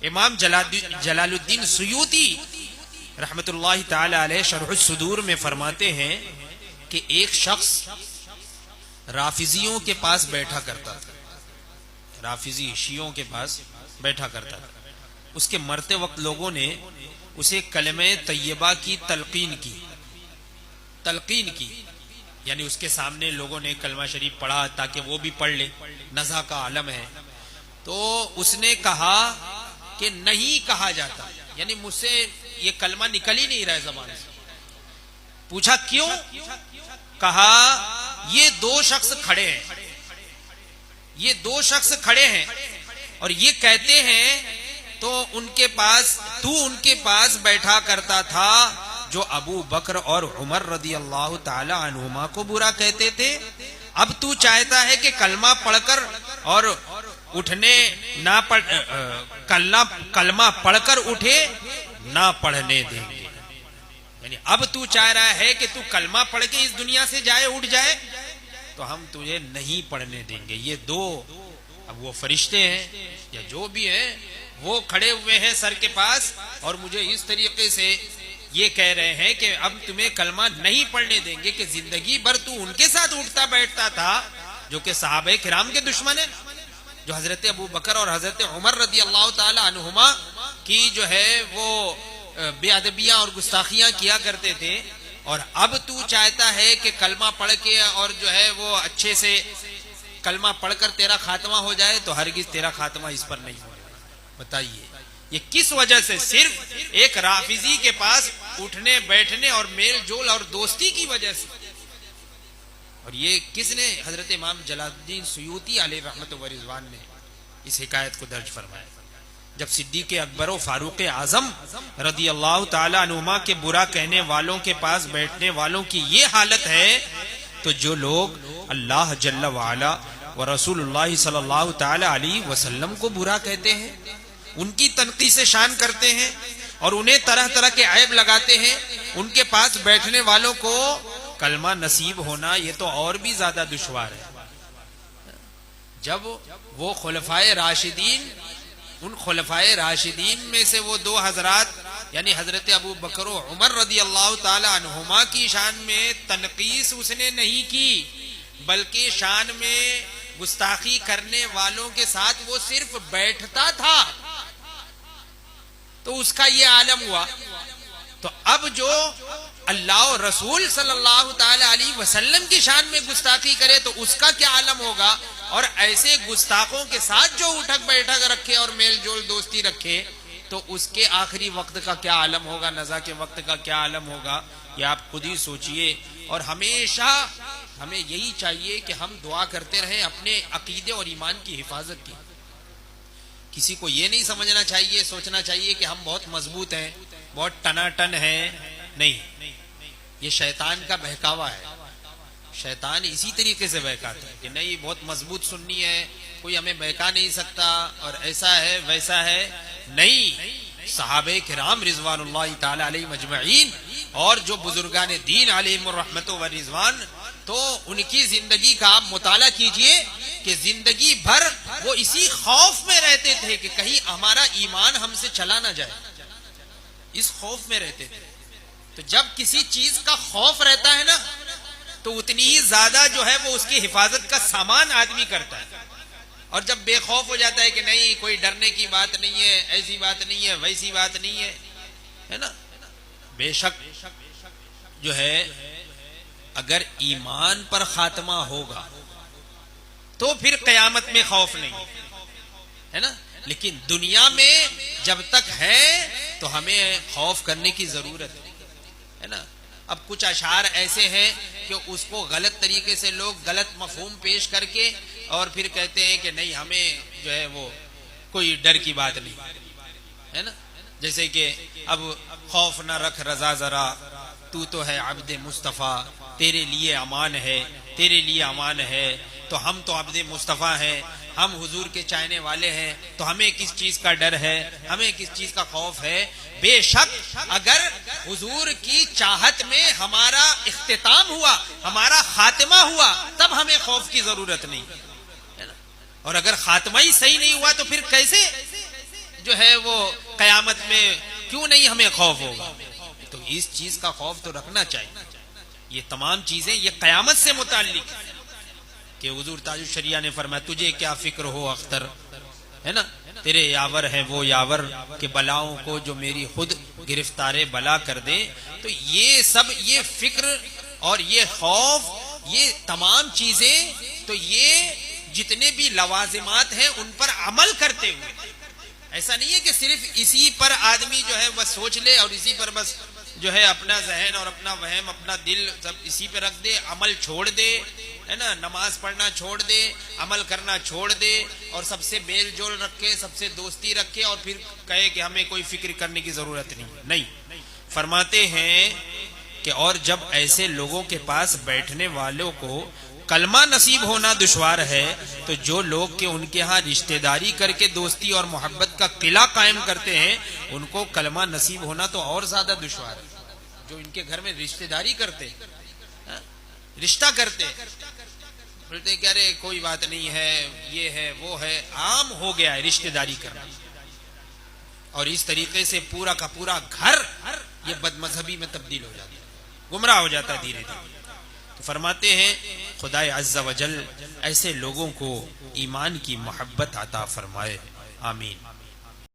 इमाम जलालुद्दीन सुयूती रहमतुल्लाहि ताला अलैह शरह सुदूर में फरमाते हैं कि एक शख्स राफिजियों के पास बैठा करता था, राफिजी शियों के पास बैठा करता था। उसके मरते वक्त लोगों ने उसे कलमे तैयबा की तलकीन की, यानी उसके सामने लोगों ने कलमा शरीफ पढ़ा ताकि वो भी पढ़ ले, नज़ा का आलम है। तो उसने कहा कि नहीं कहा जाता, यानी मुझसे ये कलमा निकल ही नहीं रहा है ज़बान से। पूछा क्यों? कहा ये दो शख्स खड़े हैं, ये दो शख्स खड़े हैं और ये कहते हैं तो उनके पास, तू उनके पास बैठा करता था जो अबू बकर और उमर रदी अल्लाह ताला अन्हुमा को बुरा कहते थे। अब तू चाहता है कि कलमा पढ़कर और उठने ना पढ़, कलमा पढ़कर उठे ना पढ़ने देंगे। यानी अब तू चाह रहा है कि तू कलमा पढ़ के इस दुनिया से जाए, उठ जाए, तो हम तुझे नहीं पढ़ने देंगे। ये दो, अब वो फरिश्ते हैं या जो भी है, वो खड़े हुए हैं सर के पास और मुझे इस तरीके से ये कह रहे हैं कि अब तुम्हें कलमा नहीं पढ़ने देंगे कि जिंदगी भर तू उनके साथ उठता बैठता था जो कि सहाबे किराम के दुश्मन है, जो हजरत अबू बकर और हजरत उमर रदी अल्लाह ताला अन्हुमा की जो है वो बेअदबियां और गुस्ताखियां किया करते थे। और अब तू चाहता है कि कलमा पढ़ के और जो है वो अच्छे से कलमा पढ़कर तेरा खात्मा हो जाए, तो हरगिज तेरा खात्मा इस पर नहीं होगा। बताइए ये किस वजह से? सिर्फ एक राफिजी के पास उठने बैठने और मेल जोल और दोस्ती की वजह से। और ये किसने? हजरत इमाम जलालुद्दीन सुयूती अलैहि रहमत व रिज़वान ने इस हिकायत को दर्ज फरमाया। जब सिद्दीक़ अकबर और फारूक आजम रदी अल्लाह ताला अन्हुमा के बुरा कहने वालों के पास बैठने वालों की ये हालत है, तो जो लोग अल्लाह जल्ला वाला व रसूलुल्लाह सल्लल्लाहु ताला अलैहि वसल्लम को बुरा कहते हैं, उनकी तनक़ीद से शान करते हैं और उन्हें तरह तरह के ऐब लगाते हैं, उनके पास बैठने वालों को कलमा नसीब होना ये तो और भी ज्यादा दुश्वार है। जब वो खुलफाए राशिदीन, उन खुलफाए राशिदीन में से वो दो हजरात यानी हजरत अबू बकर और उमर रदी अल्लाह ताला अन्हुमा की शान में तनक़ीस उसने नहीं की, बल्कि शान में गुस्ताखी करने वालों के साथ वो सिर्फ बैठता था, तो उसका ये आलम हुआ। तो अब जो अल्लाह और रसूल सल्लल्लाहु ताला अलैहि वसल्लम की शान में गुस्ताखी करे तो उसका क्या आलम होगा, और ऐसे गुस्ताखों के साथ जो उठक बैठक रखे और मेल जोल दोस्ती रखे तो उसके आखिरी वक्त का क्या आलम होगा, नज़ा के वक्त का क्या आलम होगा, ये आप खुद ही सोचिए। और हमेशा हमें यही चाहिए कि हम दुआ करते रहें अपने अकीदे और ईमान की हिफाजत की। किसी को ये नहीं समझना चाहिए, सोचना चाहिए कि हम बहुत मजबूत हैं, बहुत टनाटन हैं। नहीं, ये शैतान का बहकावा है। शैतान इसी तरीके से बहकाता है कि नहीं बहुत मजबूत सुन्नी है, कोई हमें बहका नहीं सकता और ऐसा है वैसा है। नहीं, सहाबे किराम रिज़वानुल्लाहि ताला अलैहिम अजमईन और जो बुजुर्गान दीन अलैहिमुर रहमतु व रिज़वान, तो उनकी जिंदगी का आप मुताला कीजिए कि जिंदगी भर वो इसी खौफ में रहते थे कि कहीं हमारा ईमान हमसे चला ना जाए, इस खौफ में रहते थे। तो जब किसी चीज का खौफ रहता है ना, तो उतनी ही ज्यादा जो है वो उसकी हिफाजत का सामान आदमी करता है। और जब बेखौफ हो जाता है कि नहीं कोई डरने की बात नहीं है, ऐसी बात नहीं है, वैसी बात नहीं है ना। बेशक जो है अगर ईमान पर खात्मा होगा तो फिर कयामत में खौफ नहीं है ना, लेकिन दुनिया में जब तक है तो हमें खौफ करने की जरूरत है ना। अब कुछ अशार ऐसे हैं कि उसको गलत तरीके से लोग गलत मफहूम पेश करके और फिर कहते हैं कि नहीं हमें जो है वो कोई डर की बात नहीं है ना। जैसे कि अब खौफ न रख रजा जरा, तू तो है अब्दे मुस्तफ़ा, तेरे लिए अमान है, तेरे लिए अमान है। तो हम तो अब्दे मुस्तफ़ा हैं, हम हुजूर के चाहने वाले हैं, तो हमें किस चीज का डर है, हमें किस चीज का खौफ है। बेशक अगर हुजूर की चाहत में हमारा इख्तिताम हुआ, हमारा खात्मा हुआ, तब हमें खौफ की जरूरत नहीं है ना। और अगर खात्मा ही सही नहीं हुआ तो फिर कैसे जो है वो कयामत में क्यों नहीं हमें खौफ होगा? तो इस चीज का खौफ तो रखना चाहिए। ये तमाम चीजें ये कयामत से मुताल्लिक है कि हुजूर ताजुल शरिया ने फरमाया तुझे क्या फिक्र हो अख्तर, है ना, तेरे यावर है वो यावर के बलाओं को जो मेरी खुद गिरफ्तारे बला कर दे। तो ये सब, ये फिक्र और ये खौफ, ये तमाम चीजें, तो ये जितने भी लवाजिमात हैं उन पर अमल करते हुए, ऐसा नहीं है कि सिर्फ इसी पर आदमी जो है बस सोच ले और इसी पर बस जो है अपना जहन और अपना वहम, अपना दिल सब इसी पे रख दे, अमल छोड़ दे, है ना, नमाज पढ़ना छोड़ दे, अमल करना छोड़ दे और सबसे मेल जोल रखे, सबसे दोस्ती रखे और फिर कहे कि हमें कोई फिक्र करने की जरूरत नहीं। फरमाते हैं कि और जब ऐसे लोगों के पास बैठने वालों को कलमा नसीब होना दुश्वार है, तो जो लोग के उनके यहाँ रिश्तेदारी करके दोस्ती और मोहब्बत का किला कायम करते हैं उनको कलमा नसीब होना तो और ज्यादा दुश्वार है। जो इनके घर में रिश्तेदारी करते, रिश्ता करते, बोलते कि अरे कोई बात नहीं है, ये है वो है, आम हो गया है रिश्तेदारी करना, और इस तरीके से पूरा का पूरा घर ये बदमजहबी में तब्दील हो जाता है, गुमराह हो जाता है धीरे धीरे। तो फरमाते हैं खुदाए अज़्ज़ा वजल ऐसे लोगों को ईमान की मोहब्बत अता फरमाए, आमीन।